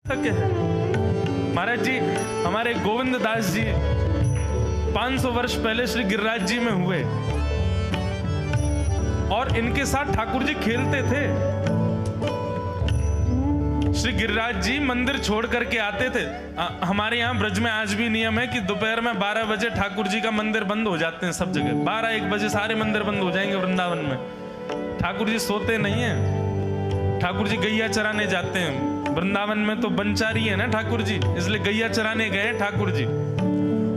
सके है। महाराज जी, हमारे गोविंद दास जी 500 वर्ष पहले श्री गिरिराज जी में हुए और इनके साथ ठाकुर जी खेलते थे। श्री गिरिराज जी मंदिर छोड़ करके आते थे। हमारे यहाँ ब्रज में आज भी नियम है कि दोपहर में 12 बजे ठाकुर जी का मंदिर बंद हो जाते हैं। सब जगह 12-1 बजे सारे मंदिर बंद हो जाएंगे वृंदावन में। ठाकुर जी सोते नहीं है। ठाकुर जी गैया चराने जाते हैं। वृंदावन में तो बनचारी है ना ठाकुर जी, इसलिए गैया चराने गए ठाकुर जी।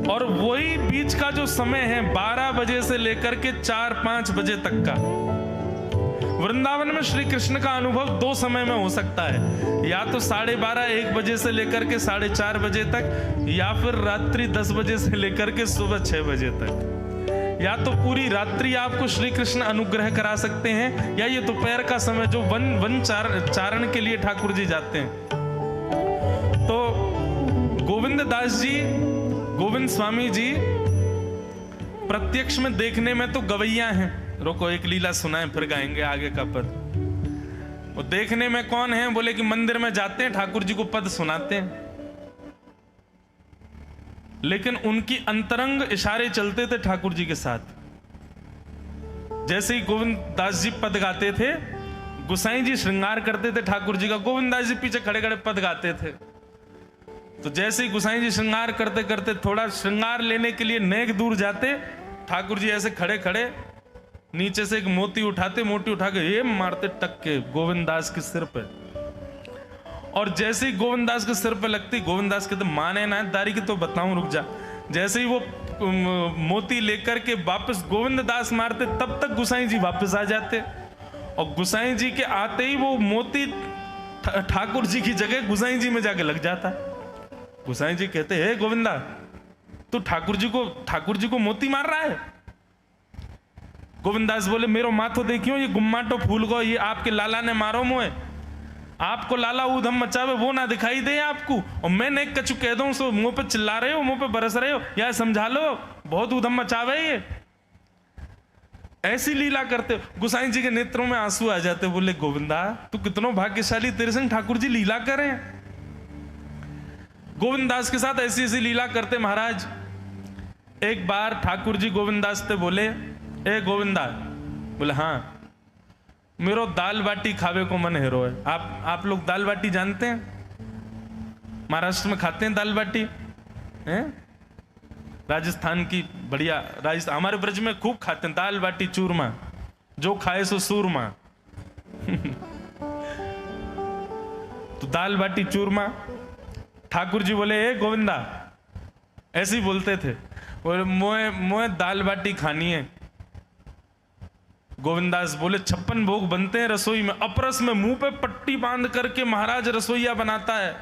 और वही बीच का जो समय है 12 बजे से लेकर के 4-5 बजे तक का, वृंदावन में श्री कृष्ण का अनुभव 2 समय में हो सकता है। या तो 12:30-1 बजे से लेकर के 4:30 बजे तक, या फिर रात्रि 10 बजे से लेकर के सुबह 6 बजे तक। या तो पूरी रात्रि आपको श्री कृष्ण अनुग्रह करा सकते हैं, या ये दोपहर का समय जो वन चारण के लिए ठाकुर जी जाते हैं। तो गोविंद दास जी, गोविंद स्वामी जी प्रत्यक्ष में देखने में तो गवैया हैं। रोको, एक लीला सुनाएं फिर गाएंगे आगे का पद। वो देखने में कौन है? बोले कि मंदिर में जाते हैं, ठाकुर जी को पद सुनाते हैं, लेकिन उनकी अंतरंग इशारे चलते थे ठाकुर जी के साथ। जैसे ही गोविंद दास जी पद गाते थे, गुसाई जी श्रृंगार करते थे ठाकुर जी का, गोविंद दास जी पीछे खड़े खड़े पद गाते थे। तो जैसे ही गुसाई जी श्रृंगार करते करते थोड़ा श्रृंगार लेने के लिए नेक दूर जाते, ठाकुर जी ऐसे खड़े खड़े नीचे से एक मोती उठाते, मोती उठा के ये मारते टक के गोविंद दास के सिर पे। और जैसे ही गोविंद दास के सिर पे लगती, गोविंद दास कहते माने ना दारी की तो बताऊं, रुक जा। जैसे ही वो मोती लेकर के वापस गोविंद दास मारते, तब तक गुसाई जी वापस आ जाते। और गुसाई जी के आते ही वो मोती ठाकुर जी की जगह गुसाई जी में जाके लग जाता। गुसाई जी कहते हे गोविंदा, तू ठाकुर जी को मोती मार रहा है? गोविंद दास बोले मेरो माथो देखियो, ये गुम्माटो फूल को ये आपके लाला ने मारो मोए। आपको लाला ऊधम मचावे वो ना दिखाई दे आपको, और मैं नेक कछु कह दूं सो मुंह पे चिल्ला रहे हो, मुंह पे बरस रहे हो, या समझा लो बहुत ऊधम मचावे ये। ऐसी लीला करते। गुसाई जी के नेत्रों में आंसू आ जाते। बोले गोविंदा तू कितना भाग्यशाली, तेरे संग ठाकुर जी लीला करें। गोविंद दास के साथ ऐसी ऐसी लीला करते महाराज। एक बार ठाकुर जी गोविंद दास से बोले ए गोविंदा, बोले हाँ मेरो दाल बाटी खावे को मन हेरो है। आप लोग दाल बाटी जानते हैं? महाराष्ट्र में खाते हैं दाल बाटी हैं? राजस्थान की बढ़िया, राजस्थान हमारे ब्रज में खूब खाते हैं दाल बाटी चूरमा, जो खाए सो सूरमा। तो दाल बाटी चूरमा ठाकुर जी बोले ए गोविंदा, ऐसे ही बोलते थे, बोले मोए दाल बाटी खानी है। गोविंदास बोले 56 भोग बनते हैं रसोई में। अपरस में मुंह पे पट्टी बांध करके महाराज रसोईया बनाता है।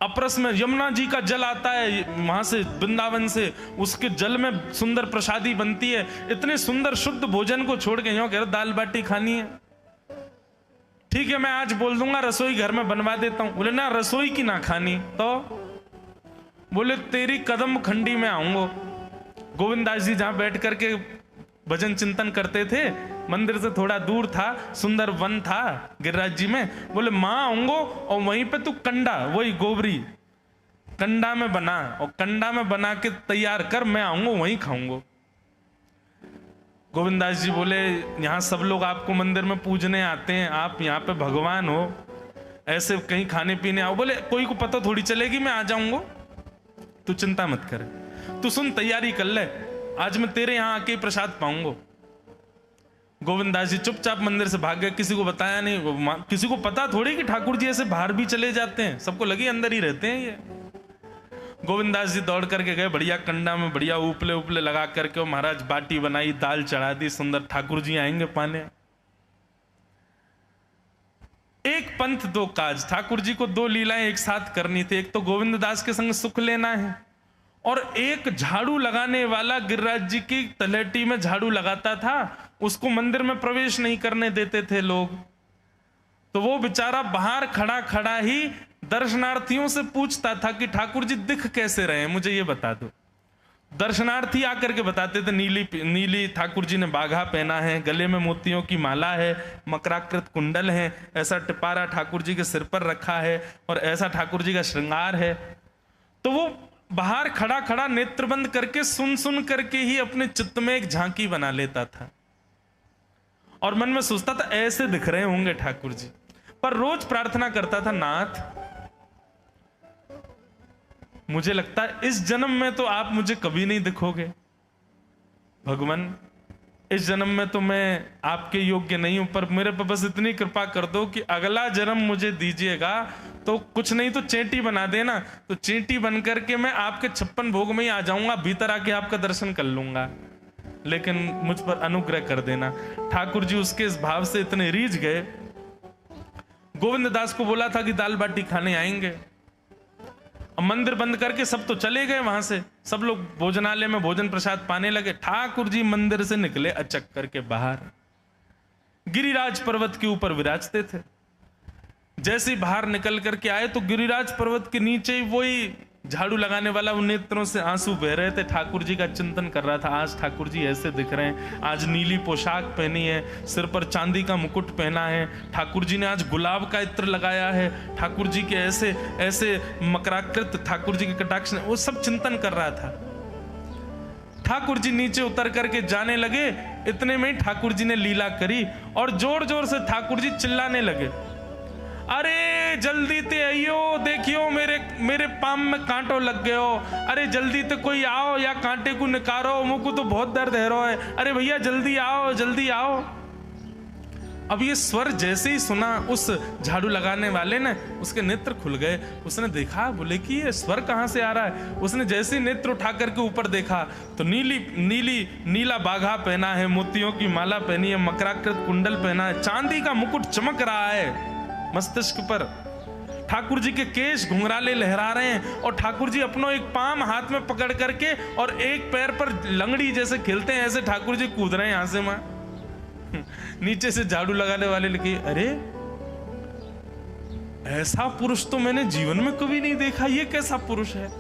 अपरस में यमुना जी का जल आता है वहां से, वृंदावन से, उसके जल में सुंदर प्रसादी बनती है। इतने सुंदर शुद्ध भोजन को छोड़ के यूं कह रहे दाल बाटी खानी है। ठीक है मैं आज बोल दूंगा रसोई घर में बनवा देता हूं। बोले ना रसोई की ना खानी तो? बोले तेरी कदम खंडी में आऊंगा। गोविंदास जी जहां बैठ करके भजन चिंतन करते थे, मंदिर से थोड़ा दूर था, सुंदर वन था गिरिराज जी में। बोले मां आऊंगो और वहीं पे तू कंडा, वही गोबरी कंडा में बना, और कंडा में बना के तैयार कर, मैं आऊंगा वहीं खाऊंगा। गोविंदास जी बोले यहाँ सब लोग आपको मंदिर में पूजने आते हैं, आप यहाँ पे भगवान हो, ऐसे कहीं खाने पीने आओ। बोले कोई को पता थोड़ी चलेगी, मैं आ जाऊंगा, तू चिंता मत कर, तू सुन तैयारी कर ले, आज मैं तेरे यहां आके प्रसाद पाऊंगा। गोविंदास जी चुपचाप मंदिर से भाग गए, किसी को बताया नहीं। किसी को पता थोड़ी कि ठाकुर जी ऐसे बाहर भी चले जाते हैं, सबको लगी अंदर ही रहते हैं ये। गोविंदास जी दौड़ करके गए, बढ़िया कंडा में बढ़िया उपले उपले लगा करके, और महाराज बाटी बनाई, दाल चढ़ा दी, सुंदर। ठाकुर जी आएंगे पाने। एक पंथ दो काज, ठाकुर जी को 2 लीलाएं एक साथ करनी थी। एक तो गोविंद दास के संग सुख लेना है, और एक झाड़ू लगाने वाला गिरिराज जी की तलहटी में झाड़ू लगाता था, उसको मंदिर में प्रवेश नहीं करने देते थे लोग। तो वो बेचारा बाहर खड़ा खड़ा ही दर्शनार्थियों से पूछता था कि ठाकुर जी दिख कैसे रहे, मुझे ये बता दो। दर्शनार्थी आकर के बताते थे नीली ठाकुर जी ने बाघा पहना है, गले में मोतियों की माला है, मकराकृत कुंडल है, ऐसा टिपारा ठाकुर जी के सिर पर रखा है और ऐसा ठाकुर जी का श्रृंगार है। तो वो बाहर खड़ा खड़ा नेत्र बंद करके सुन करके ही अपने चित्त में एक झांकी बना लेता था और मन में सोचता था ऐसे दिख रहे होंगे ठाकुर जी। पर रोज प्रार्थना करता था, नाथ मुझे लगता है इस जन्म में तो आप मुझे कभी नहीं दिखोगे, भगवान इस जन्म में तो मैं आपके योग्य नहीं हूं, पर मेरे पर बस इतनी कृपा कर दो कि अगला जन्म मुझे दीजिएगा तो कुछ नहीं तो चेंटी बना देना, तो चेंटी बन करके मैं आपके 56 भोग में ही आ जाऊंगा, भीतर आके आपका दर्शन कर लूंगा, लेकिन मुझ पर अनुग्रह कर देना। ठाकुर जी उसके इस भाव से इतने रीझ गए। गोविंद दास को बोला था कि दाल बाटी खाने आएंगे, अब मंदिर बंद करके सब तो चले गए वहां से, सब लोग भोजनालय में भोजन प्रसाद पाने लगे। ठाकुर जी मंदिर से निकले अचक करके बाहर, गिरिराज पर्वत के ऊपर विराजते थे। जैसे ही बाहर निकल करके आए तो गिरिराज पर्वत के नीचे ही वही झाड़ू लगाने वाला उन नेत्रों से आंसू बह रहे थे। ठाकुर जी का चिंतन कर रहा था, आज ठाकुर जी ऐसे दिख रहे हैं, आज नीली पोशाक पहनी है, सिर पर चांदी का मुकुट पहना है, ठाकुर जी ने आज गुलाब का इत्र लगाया है, ठाकुर जी के ऐसे ऐसे मकराकृत ठाकुर जी के कटाक्ष, वो सब चिंतन कर रहा था। ठाकुर जी नीचे उतर करके जाने लगे, इतने में ठाकुर जी ने लीला करी और जोर जोर से ठाकुर जी चिल्लाने लगे, अरे जल्दी ते आइयो, देखियो मेरे पाम में कांटो लग गयो, अरे जल्दी ते कोई आओ या कांटे को निकारो, मुझको तो बहुत दर्द है रहा है, अरे भैया जल्दी आओ जल्दी आओ। अब ये स्वर जैसे ही सुना उस झाड़ू लगाने वाले ने, उसके नेत्र खुल गए। उसने देखा, बोले कि ये स्वर कहां से आ रहा है। उसने जैसे ही नेत्र उठा करके ऊपर देखा तो नीला बाघा पहना है, मोतियों की माला पहनी है, मकराकृत कुंडल पहना है, चांदी का मुकुट चमक रहा है मस्तिष्क पर, ठाकुर जी के केश घुंघराले लहरा रहे हैं और ठाकुर जी अपनो एक पाम हाथ में पकड़ करके और एक पैर पर लंगड़ी जैसे खेलते हैं ऐसे ठाकुर जी कूद रहे हैं यहां से वहां। नीचे से झाड़ू लगाने वाले लिखे, अरे ऐसा पुरुष तो मैंने जीवन में कभी नहीं देखा, ये कैसा पुरुष है।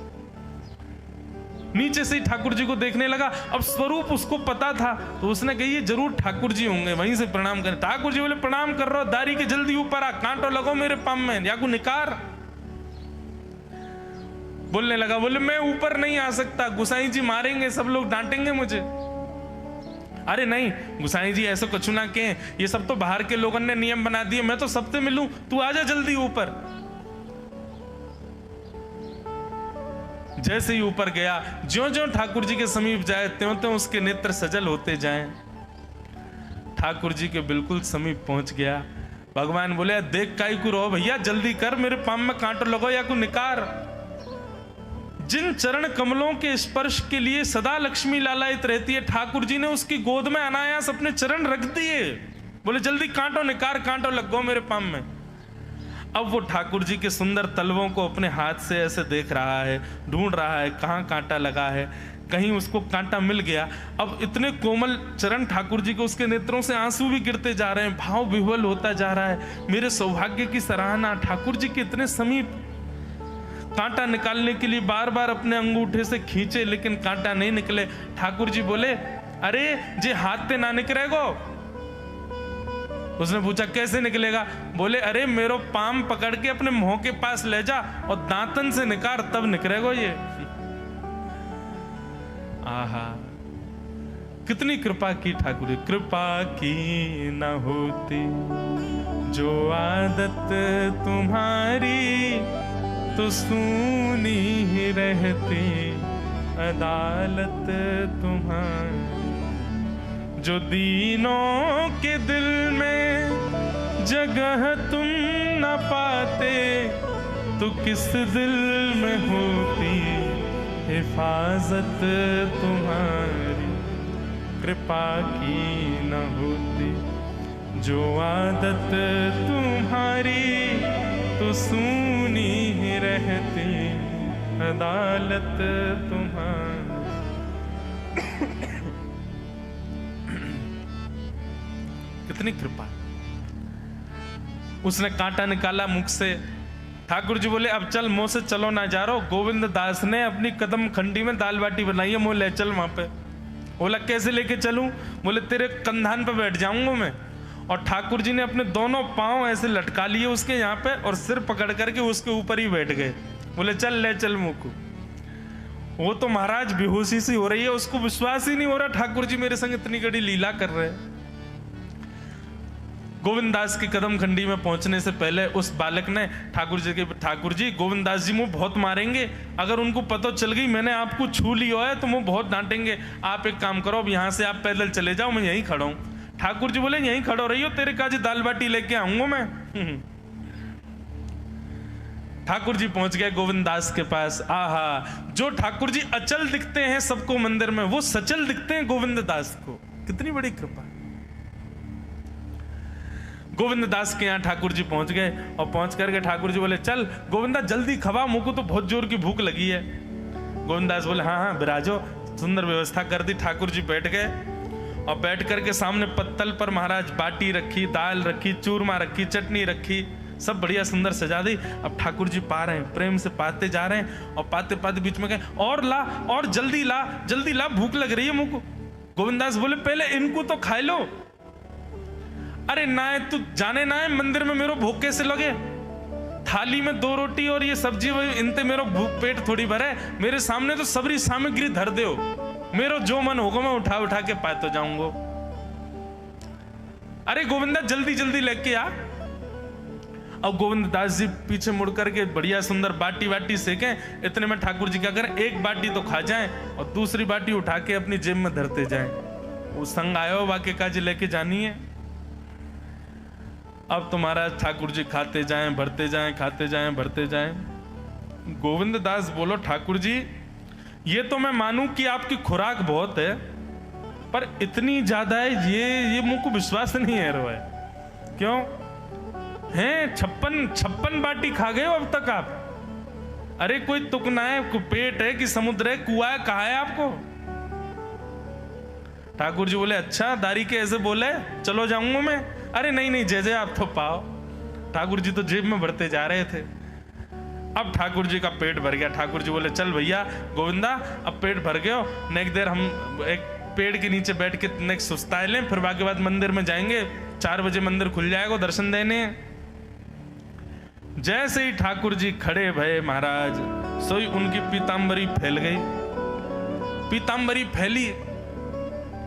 नीचे से ही ठाकुर जी को देखने लगा। अब स्वरूप उसको पता था तो उसने कही ये जरूर ठाकुर जी होंगे, वहीं से प्रणाम करें। ठाकुर जी बोले प्रणाम कर रहा हूं, दारी के जल्दी ऊपर आ, कांटो लगो मेरे पाम में या को निकार। बोलने लगा, बोले मैं ऊपर नहीं आ सकता, गुसाई जी मारेंगे, सब लोग डांटेंगे मुझे। अरे नहीं गुसाई जी ऐसा कुछ ना कहें, ये सब तो बाहर के लोगों ने नियम बना दिए, मैं तो सबसे मिलूं, तू आजा जल्दी ऊपर। जैसे ही ऊपर गया, ज्यों-ज्यों ठाकुर जी के समीप जाए त्यों-त्यों उसके नेत्र सजल होते जाएं। ठाकुर जी के बिल्कुल समीप पहुंच गया। भगवान बोले, देख काई को रो भैया, जल्दी कर, मेरे पाम में कांटो लगो या को निकार। जिन चरण कमलों के स्पर्श के लिए सदा लक्ष्मी लालायित रहती है, ठाकुर जी ने उसकी गोद में अनायास अपने चरण रख दिए। बोले जल्दी कांटो निकार, कांटो लगो मेरे पाम में। अब वो ठाकुर जी के सुंदर तलवों को अपने हाथ से ऐसे देख रहा है, ढूंढ रहा है कहाँ कांटा लगा है, कहीं उसको कांटा मिल गया। अब इतने कोमल चरण ठाकुर जी को, उसके नेत्रों से आंसू भी गिरते जा रहे हैं, भाव विह्वल होता जा रहा है। मेरे सौभाग्य की सराहना, ठाकुर जी के इतने समीप। कांटा निकालने के लिए बार बार अपने अंगूठे से खींचे लेकिन कांटा नहीं निकले। ठाकुर जी बोले, अरे जे हाथ पे ना निकलेगो। उसने पूछा कैसे निकलेगा। बोले अरे मेरो पाम पकड़ के अपने मुंह के पास ले जा और दांतन से निकाल, तब निकलेगा ये। आहा कितनी कृपा की ठाकुर जी। कृपा की न होती जो आदत तुम्हारी, तो सूनी ही रहती अदालत तुम्हारी। जो दीनों के दिल में जगह तुम न पाते, तो किस दिल में होती हिफाजत तुम्हारी। कृपा की न होती जो आदत तुम्हारी, तो सूनी ही रहती अदालत तुम्हारी। कितनी कृपा। उसने कांटा निकाला मुख से, ठाकुर जी बोले अब चल, मुंह से चलो ना जा रहा। गोविंद दास ने अपनी कदम खंडी में दाल बाटी बनाई है, मुँह ले चल वहां पे। बोला कैसे लेके चलूं? बोले तेरे कंधान पे बैठ जाऊंगा मैं। और ठाकुर जी ने अपने दोनों पांव ऐसे लटका लिए उसके यहाँ पे और सिर पकड़ करके उसके ऊपर ही बैठ गए। बोले चल ले चल मुँह को। वो तो महाराज बेहोशी सी हो रही है, उसको विश्वास ही नहीं हो रहा ठाकुर जी मेरे संग इतनी बड़ी लीला कर रहे हैं। गोविंद दास की कदम खंडी में पहुंचने से पहले उस बालक ने ठाकुर जी गोविंद दास जी मुंह बहुत मारेंगे, अगर उनको पता चल गई मैंने आपको छू लिया है तो मुंह बहुत डांटेंगे। आप एक काम करो, अब यहाँ से आप पैदल चले जाओ, मैं यहीं खड़ा हूं। ठाकुर जी बोले यहीं खड़ो रही हो, तेरे काजी दाल बाटी लेके आऊंगा मैं। ठाकुर जी पहुंच गए गोविंद दास के पास। आहा, जो ठाकुर जी अचल दिखते हैं सबको मंदिर में, वो सचल दिखते हैं गोविंद दास को। कितनी बड़ी कृपा। गोविंद दास के यहाँ ठाकुर जी पहुंच गए और पहुंच करके ठाकुर जी बोले चल गोविंदा जल्दी खवा, मुझको तो बहुत जोर की भूख लगी है। गोविंद दास बोले हाँ हाँ बिराजो। सुंदर व्यवस्था कर दी। ठाकुर जी बैठ गए और बैठ करके सामने पत्तल पर महाराज बाटी रखी, दाल रखी, चूरमा रखी, चटनी रखी, सब बढ़िया सुंदर सजा दी। अब ठाकुर जी पा रहे हैं, प्रेम से पाते जा रहे हैं और पाते पाते बीच में कहे और ला, और जल्दी ला, जल्दी ला, भूख लग रही है मुझको। गोविंद दास बोले पहले इनको तो खाए लो। अरे ना है तू जाने ना है मंदिर में मेरो भूख कैसे लगे? थाली में 2 रोटी और ये सब्जी, इनते मेरो भूख पेट थोड़ी भरे। मेरे सामने तो सबरी सामग्री धर दो, मेरो जो मन होगा मैं उठा उठा के पाते जाऊंगा। अरे गोविंदा जल्दी जल्दी लेके आ। अब गोविंद दास जी पीछे मुड़ करके बढ़िया सुंदर बाटी वाटी सेके। इतने में ठाकुर जी क्या करें, एक बाटी तो खा जाएं और दूसरी बाटी उठा के अपनी जेब में धरते जाएं। वो संग आयो वाके काजी लेके जानी है। अब तुम्हारा ठाकुर जी खाते जाएं भरते जाएं, खाते जाएं भरते जाएं। गोविंद दास बोलो ठाकुर जी ये तो मैं मानूं कि आपकी खुराक बहुत है, पर इतनी ज्यादा है ये मुझको विश्वास नहीं है रहा है। क्यों हैं? 56 बाटी खा गए हो अब तक आप? अरे कोई तुक ना है, पेट है कि समुद्र है, कुआ है, कहा है आपको? ठाकुर जी बोले अच्छा दारी के ऐसे बोले, चलो जाऊंगा मैं। अरे नहीं नहीं जय जय आप तो पाओ। ठाकुर जी तो जेब में भरते जा रहे थे। अब ठाकुर जी का पेट भर गया। ठाकुर जी बोले चल भैया गोविंदा अब पेट भर गयो, नेक देर हम एक पेड़ के नीचे बैठ के नेक सुस्ताए लें, फिर बाकी बाद मंदिर में जाएंगे। 4 बजे मंदिर खुल जाएगा, दर्शन देने। जैसे ही ठाकुर जी खड़े भये महाराज, सोई उनकी पीतांबरी फैल गई। पीतांबरी फैली।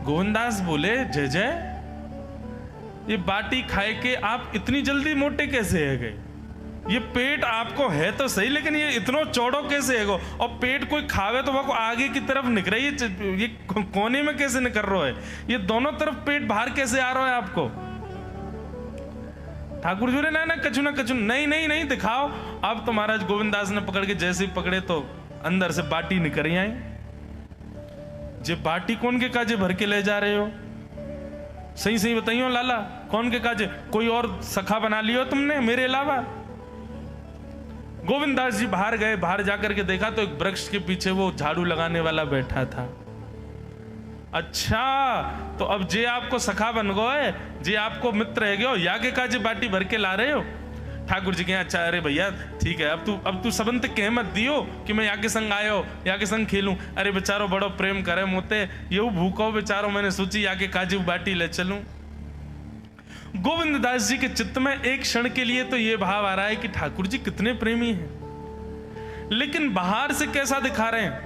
गोविंदास बोले जय जय ये बाटी खाए के आप इतनी जल्दी मोटे कैसे है गए? ये पेट आपको है तो सही, लेकिन ये इतना चौड़ो कैसे है गो? और पेट कोई खावे तो वो आगे की तरफ निकल, ये कोने में कैसे निकल रहा है? ये दोनों तरफ पेट बाहर कैसे आ रहा है आपको? ठाकुर जी ने ना कछु ना कछु, नहीं नहीं नहीं दिखाओ। अब तो महाराज गोविंद दास ने पकड़ के जैसे ही पकड़े तो अंदर से बाटी निकल आई। जे बाटी कौन के काजे भर के ले जा रहे हो? सही सही बताइयो लाला, कौन के काजे? कोई और सखा बना लियो तुमने मेरे अलावा? गोविंद दास जी बाहर गए। बाहर जाकर के देखा तो एक वृक्ष के पीछे वो झाड़ू लगाने वाला बैठा था। अच्छा तो अब जे आपको सखा बन गए, जे आपको मित्र है गयो, या के काजे बाटी भर के ला रहे हो? ठाकुर जी के अच्छा अरे भैया ठीक है, अब तू सबंत कह मत दियो कि मैं यहाँ के संग आयो, यहाँ के संग खेलूं। अरे बेचारो बड़ो प्रेम करे मोते, ये भूखो बेचारो, मैंने सोची यहाँ के काजी बाटी ले चलूं। गोविंद दास जी के चित्त में एक क्षण के लिए तो ये भाव आ रहा है कि ठाकुर जी कितने प्रेमी हैं, लेकिन बाहर से कैसा दिखा रहे हैं?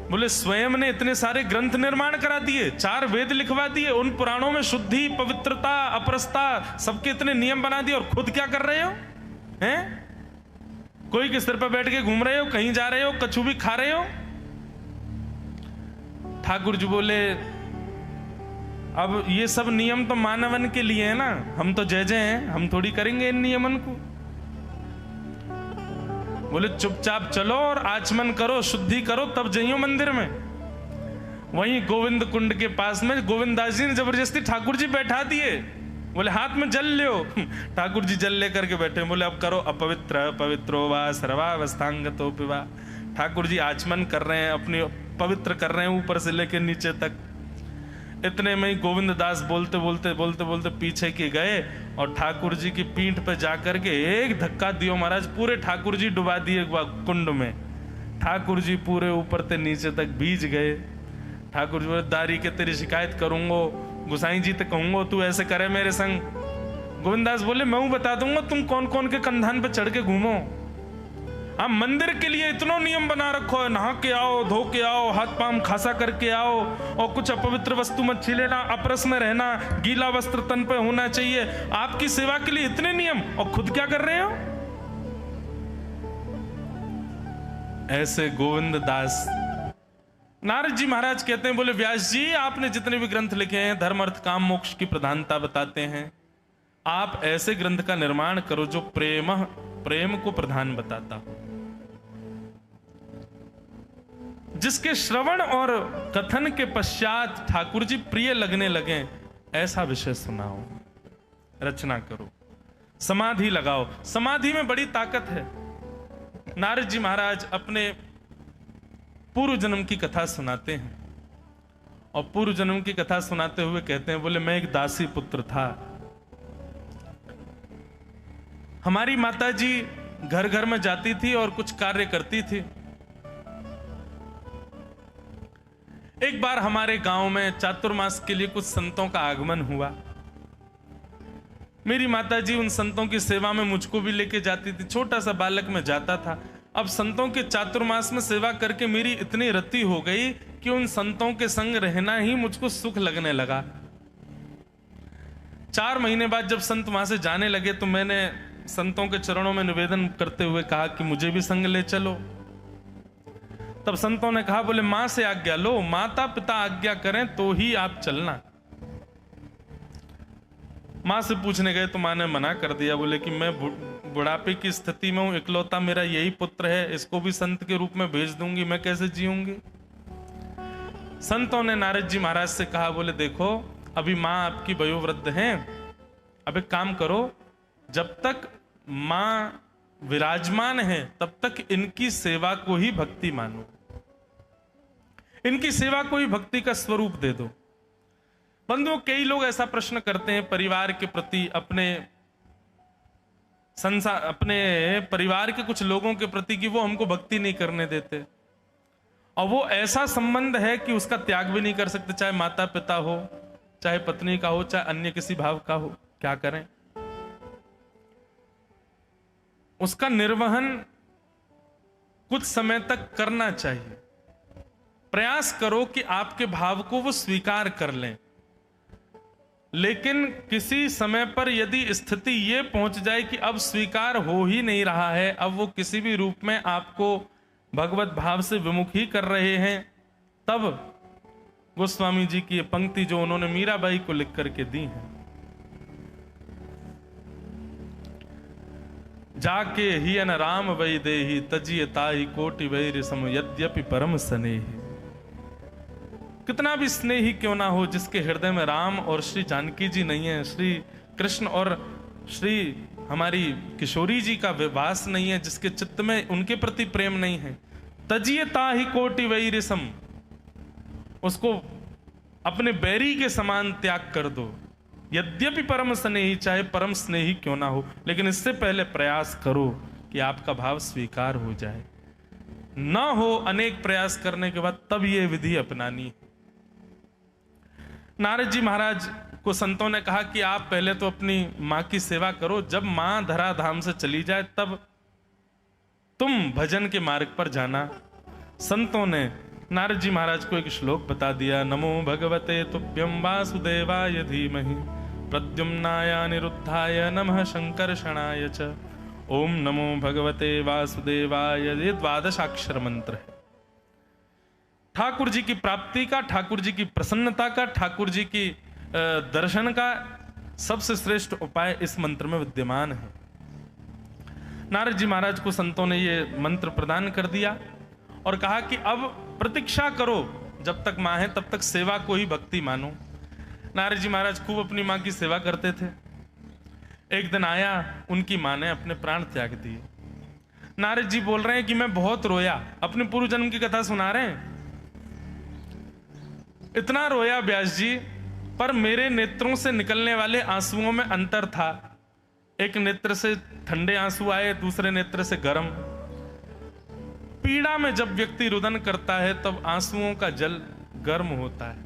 बोले स्वयं ने इतने सारे ग्रंथ निर्माण करा दिए, 4 वेद लिखवा दिए, उन पुराणों में शुद्धि, पवित्रता, अपरसता सबके इतने नियम बना दिए, और खुद क्या कर रहे हो? हैं? कोई के सिर पर बैठ के घूम रहे हो, कहीं जा रहे हो, कछु भी खा रहे हो? ठाकुर जी बोले अब ये सब नियम तो मानवन के लिए है ना, हम तो जय जय हैं, हम थोड़ी करेंगे इन नियमन को। बोले चुपचाप चलो और आचमन करो, शुद्धि करो, तब जाइयो मंदिर में। वहीं गोविंद कुंड के पास में गोविंद दास जी ने जबरदस्ती ठाकुर जी बैठा दिए। बोले हाथ में जल लो। ठाकुर जी जल लेकर के बैठे। बोले अब करो अपवित्र पवित्रो वा सर्वावस्थांगतो पिवा। ठाकुर जी आचमन कर रहे हैं, अपने पवित्र कर रहे हैं ऊपर से लेकर नीचे तक। इतने में ही गोविंद दास बोलते बोलते बोलते बोलते पीछे के गए और ठाकुर जी की पीठ पे जाकर के एक धक्का दियो महाराज, पूरे ठाकुर जी डुबा दिए कुंड में। ठाकुर जी पूरे ऊपर से नीचे तक भीज गए। ठाकुर जी बोले, दारी के तेरी शिकायत करूंगो, गुसाई जी तक कहूंगो तू ऐसे करे मेरे संग। गोविंदास बोले, मैं बता दूंगा तुम कौन कौन के कंधान पे चढ़ के घूमो। आप मंदिर के लिए इतना नियम बना रखो है, नहा के आओ, धो के आओ, हाथ पांव खासा करके आओ, और कुछ अपवित्र वस्तु मत छीलेना, अपरस में रहना, गीला वस्त्र तन पे होना चाहिए। आपकी सेवा के लिए इतने नियम, और खुद क्या कर रहे हो? ऐसे गोविंद दास। नारद जी महाराज कहते हैं, बोले व्यास जी आपने जितने भी ग्रंथ लिखे हैं धर्म अर्थ काम मोक्ष की प्रधानता बताते हैं, आप ऐसे ग्रंथ का निर्माण करो जो प्रेम को प्रधान बताता हो, जिसके श्रवण और कथन के पश्चात ठाकुर जी प्रिय लगने लगे, ऐसा विषय सुनाओ, रचना करो, समाधि लगाओ। समाधि में बड़ी ताकत है। नारद जी महाराज अपने पूर्व जन्म की कथा सुनाते हैं, और पूर्व जन्म की कथा सुनाते हुए कहते हैं, बोले मैं एक दासी पुत्र था। हमारी माता जी घर घर में जाती थी और कुछ कार्य करती थी। एक बार हमारे गांव में चातुर्मास के लिए कुछ संतों का आगमन हुआ। मेरी माता जी उन संतों की सेवा में मुझको भी लेके जाती थी। छोटा सा बालक मैं जाता था। अब संतों के चातुर्मास में सेवा करके मेरी इतनी रति हो गई कि उन संतों के संग रहना ही मुझको सुख लगने लगा। 4 महीने बाद जब संत वहां से जाने लगे तो मैंने संतों के चरणों में निवेदन करते हुए कहा कि मुझे भी संग ले चलो। तब संतों ने कहा, बोले मां से आज्ञा लो, माता पिता आज्ञा करें तो ही आप चलना। मां से पूछने गए तो मां ने मना कर दिया। बोले कि मैं बुढ़ापे की स्थिति में हूं, इकलौता मेरा यही पुत्र है, इसको भी संत के रूप में भेज दूंगी, मैं कैसे जीऊंगी। संतों ने नारद जी महाराज से कहा, बोले देखो अभी मां आपकी वयोवृद्ध हैं, अब एक काम करो, जब तक मां विराजमान है तब तक इनकी सेवा को ही भक्ति मानो, इनकी सेवा को ही भक्ति का स्वरूप दे दो। बंधुओं, कई लोग ऐसा प्रश्न करते हैं परिवार के प्रति, अपने परिवार के कुछ लोगों के प्रति कि वो हमको भक्ति नहीं करने देते, और वो ऐसा संबंध है कि उसका त्याग भी नहीं कर सकते, चाहे माता पिता हो, चाहे पत्नी का हो, चाहे अन्य किसी भाव का हो। क्या करें? उसका निर्वहन कुछ समय तक करना चाहिए। प्रयास करो कि आपके भाव को वो स्वीकार कर लें, लेकिन किसी समय पर यदि स्थिति ये पहुंच जाए कि अब स्वीकार हो ही नहीं रहा है, अब वो किसी भी रूप में आपको भगवत भाव से विमुख ही कर रहे हैं, तब गोस्वामी जी की ये पंक्ति जो उन्होंने मीराबाई को लिख करके दी है, जाके ही अन राम वै देहि तजिय ताहि कोटि वैर सम यद्यपि परम स्नेहि। कितना भी स्नेही क्यों ना हो, जिसके हृदय में राम और श्री जानकी जी नहीं है, श्री कृष्ण और श्री हमारी किशोरी जी का वास नहीं है, जिसके चित्त में उनके प्रति प्रेम नहीं है, तजिय ताहि कोटि वैर सम, उसको अपने बैरी के समान त्याग कर दो। यद्यपि परम स्नेही, चाहे परम स्नेही क्यों ना हो, लेकिन इससे पहले प्रयास करो कि आपका भाव स्वीकार हो जाए। ना हो अनेक प्रयास करने के बाद तब ये विधि अपनानी। नारद जी महाराज को संतों ने कहा कि आप पहले तो अपनी मां की सेवा करो, जब मां धराधाम से चली जाए तब तुम भजन के मार्ग पर जाना। संतों ने नारद जी महाराज को एक श्लोक बता दिया, नमो भगवते तुभ्यं वासुदेवाय धीमहि प्रद्युम्नाय अनिरुद्धाय नमः शंकर्षणाय च ओम नमो भगवते वासुदेवाय। ये 12 अक्षर मंत्र है। ठाकुर जी की प्राप्ति का, ठाकुर जी की प्रसन्नता का, ठाकुर जी की दर्शन का सबसे श्रेष्ठ उपाय इस मंत्र में विद्यमान है। नारद जी महाराज को संतों ने ये मंत्र प्रदान कर दिया और कहा कि अब प्रतीक्षा करो, जब तक मां है तब तक सेवा को ही भक्ति मानो। नारद जी महाराज खूब अपनी मां की सेवा करते थे। एक दिन आया, उनकी मां ने अपने प्राण त्याग दिए। नारद जी बोल रहे हैं कि मैं बहुत रोया, अपने पूर्व जन्म की कथा सुना रहे हैं। इतना रोया व्यास जी पर मेरे नेत्रों से निकलने वाले आंसुओं में अंतर था। एक नेत्र से ठंडे आंसू आए, दूसरे नेत्र से गर्म। पीड़ा में जब व्यक्ति रुदन करता है तब आंसुओं का जल गर्म होता है,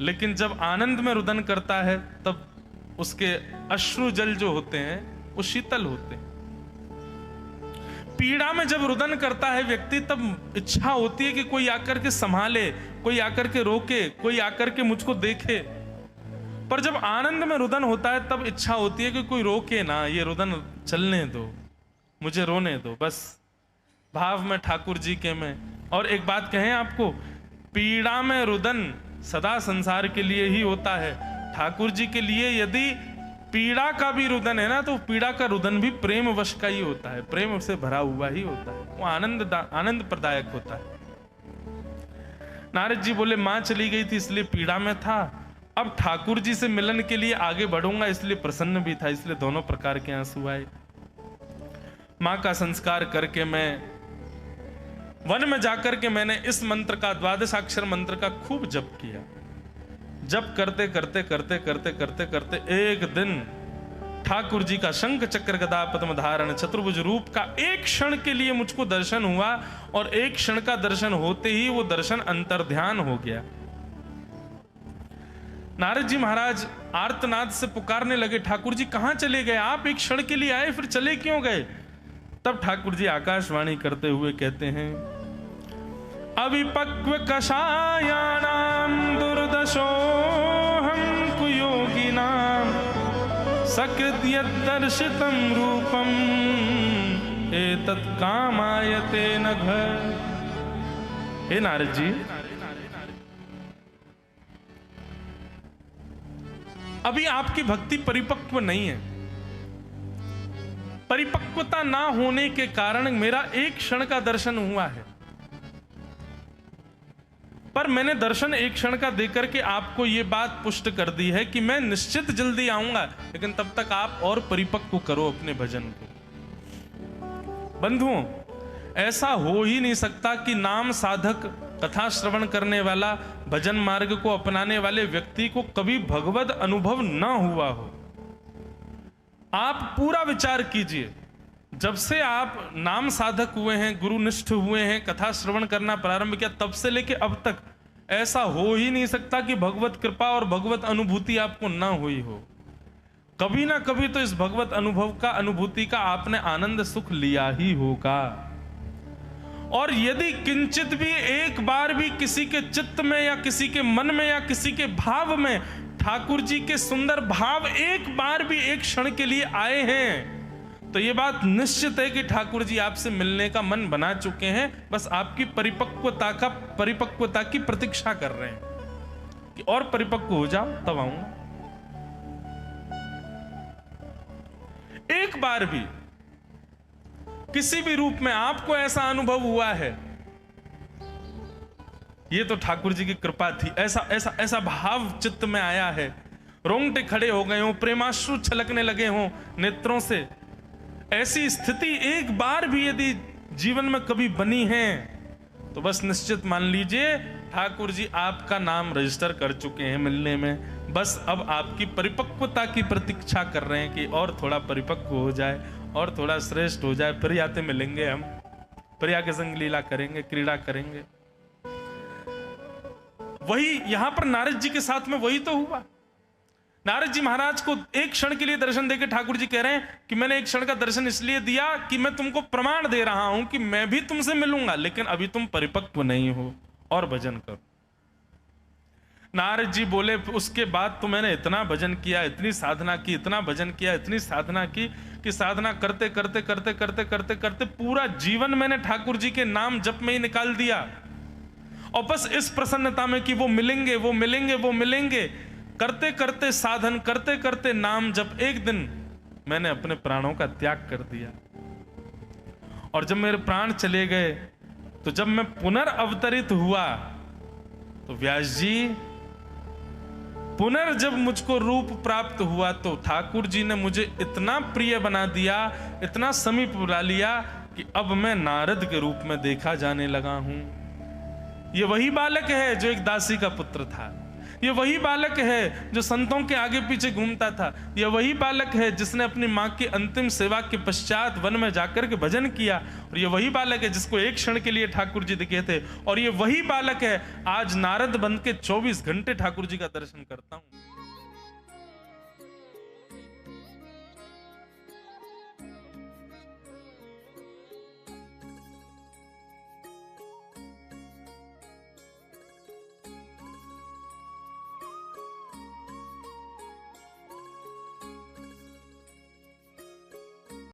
लेकिन जब आनंद में रुदन करता है तब उसके अश्रु जल जो होते हैं वो शीतल होते हैं। पीड़ा में जब रुदन करता है व्यक्ति तब इच्छा होती है कि कोई आकर के संभाले, कोई आकर के रोके, कोई आकर के मुझको देखे। पर जब आनंद में रुदन होता है तब इच्छा होती है कि कोई रोके ना, ये रुदन चलने दो, मुझे रोने दो, बस भाव में ठाकुर जी के में। और एक बात कहें आपको, पीड़ा में रुदन सदा संसार के लिए ही होता है। ठाकुर जी के लिए यदि पीड़ा का भी रुदन है ना, तो पीड़ा का रुदन भी प्रेम वश का ही होता है, प्रेम से भरा हुआ ही होता है, वो आनंद प्रदायक होता है। नारद जी बोले मां चली गई थी इसलिए पीड़ा में था, अब ठाकुर जी से मिलन के लिए आगे बढ़ूंगा इसलिए प्रसन्न भी था, इसलिए दोनों प्रकार के आंसू आए। मां का संस्कार करके मैं वन में जाकर के मैंने इस मंत्र का, द्वादशाक्षर मंत्र का खूब जप किया। जप करते करते करते करते करते करते एक दिन ठाकुर जी का शंख चक्र गदा पद्म धारण चतुर्भुज रूप का एक क्षण के लिए मुझको दर्शन हुआ, और एक क्षण का दर्शन होते ही वो दर्शन अंतर्ध्यान हो गया। नारद जी महाराज आर्तनाद से पुकारने लगे, ठाकुर जी कहां चले गए? आप एक क्षण के लिए आए फिर चले क्यों गए? तब ठाकुर जी आकाशवाणी करते हुए कहते हैं, अविपक्व कषायाणाम दुर्दशोहम कुयोगिनाम सकृत यद्दर्शितम रूपम एतत् कामायते नघ। हे नारद जी, अभी आपकी भक्ति परिपक्व नहीं है। परिपक्वता ना होने के कारण मेरा एक क्षण का दर्शन हुआ है, पर मैंने दर्शन एक क्षण का देकर के आपको यह बात पुष्ट कर दी है कि मैं निश्चित जल्दी आऊंगा, लेकिन तब तक आप और परिपक्व करो अपने भजन को। बंधुओं, ऐसा हो ही नहीं सकता कि नाम साधक, कथा श्रवण करने वाला, भजन मार्ग को अपनाने वाले व्यक्ति को कभी भगवद अनुभव ना हुआ हो। आप पूरा विचार कीजिए, जब से आप नाम साधक हुए हैं, गुरुनिष्ठ हुए हैं, कथा श्रवण करना प्रारंभ किया, तब से लेके अब तक ऐसा हो ही नहीं सकता कि भगवत कृपा और भगवत अनुभूति आपको ना हुई हो। कभी ना कभी तो इस भगवत अनुभव का, अनुभूति का आपने आनंद सुख लिया ही होगा। और यदि किंचित भी एक बार भी किसी के चित्त में या किसी के मन में या किसी के भाव में ठाकुर जी के सुंदर भाव एक बार भी एक क्षण के लिए आए हैं, तो यह बात निश्चित है कि ठाकुर जी आपसे मिलने का मन बना चुके हैं। बस आपकी परिपक्वता की प्रतीक्षा कर रहे हैं कि और परिपक्व हो जाओ तब आऊंगा। एक बार भी किसी भी रूप में आपको ऐसा अनुभव हुआ है, ये तो ठाकुर जी की कृपा थी। ऐसा ऐसा ऐसा भाव चित्त में आया है, रोंगटे खड़े हो गए हो, प्रेमाश्रु छलकने लगे हो नेत्रों से, ऐसी स्थिति एक बार भी यदि जीवन में कभी बनी है तो बस निश्चित मान लीजिए ठाकुर जी आपका नाम रजिस्टर कर चुके हैं मिलने में। बस अब आपकी परिपक्वता की प्रतीक्षा कर रहे हैं कि और थोड़ा परिपक्व हो जाए और थोड़ा श्रेष्ठ हो जाए, फिर आते मिलेंगे, हम प्रिया के संग लीला करेंगे, क्रीड़ा करेंगे। वही यहां पर नारद जी के साथ में वही तो हुआ। नारद जी महाराज को एक क्षण के लिए दर्शन देकर ठाकुर जी कह रहे हैं कि मैंने एक क्षण का दर्शन इसलिए दिया कि मैं तुमको प्रमाण दे रहा हूं कि मैं भी तुमसे मिलूंगा, लेकिन अभी तुम परिपक्व नहीं हो, और भजन करो। नारद जी बोले उसके बाद तो मैंने इतना भजन किया, इतनी साधना की, इतना भजन किया, इतनी साधना की कि साधना करते करते करते करते करते करते पूरा जीवन मैंने ठाकुर जी के नाम जप में ही निकाल दिया, और बस इस प्रसन्नता में कि वो मिलेंगे, वो मिलेंगे, वो मिलेंगे, करते करते साधन, करते करते नाम जब, एक दिन मैंने अपने प्राणों का त्याग कर दिया। और जब मेरे प्राण चले गए तो जब मैं पुनर्अवतरित हुआ तो व्यास जी जब मुझको रूप प्राप्त हुआ तो ठाकुर जी ने मुझे इतना प्रिय बना दिया, इतना समीप बुला लिया कि अब मैं नारद के रूप में देखा जाने लगा हूं। ये वही बालक है जो एक दासी का पुत्र था, ये वही बालक है जो संतों के आगे पीछे घूमता था, ये वही बालक है जिसने अपनी माँ की अंतिम सेवा के पश्चात वन में जाकर के भजन किया, और ये वही बालक है जिसको एक क्षण के लिए ठाकुर जी दिखे थे, और ये वही बालक है आज नारद बन के 24 घंटे ठाकुर जी का दर्शन करता हूं।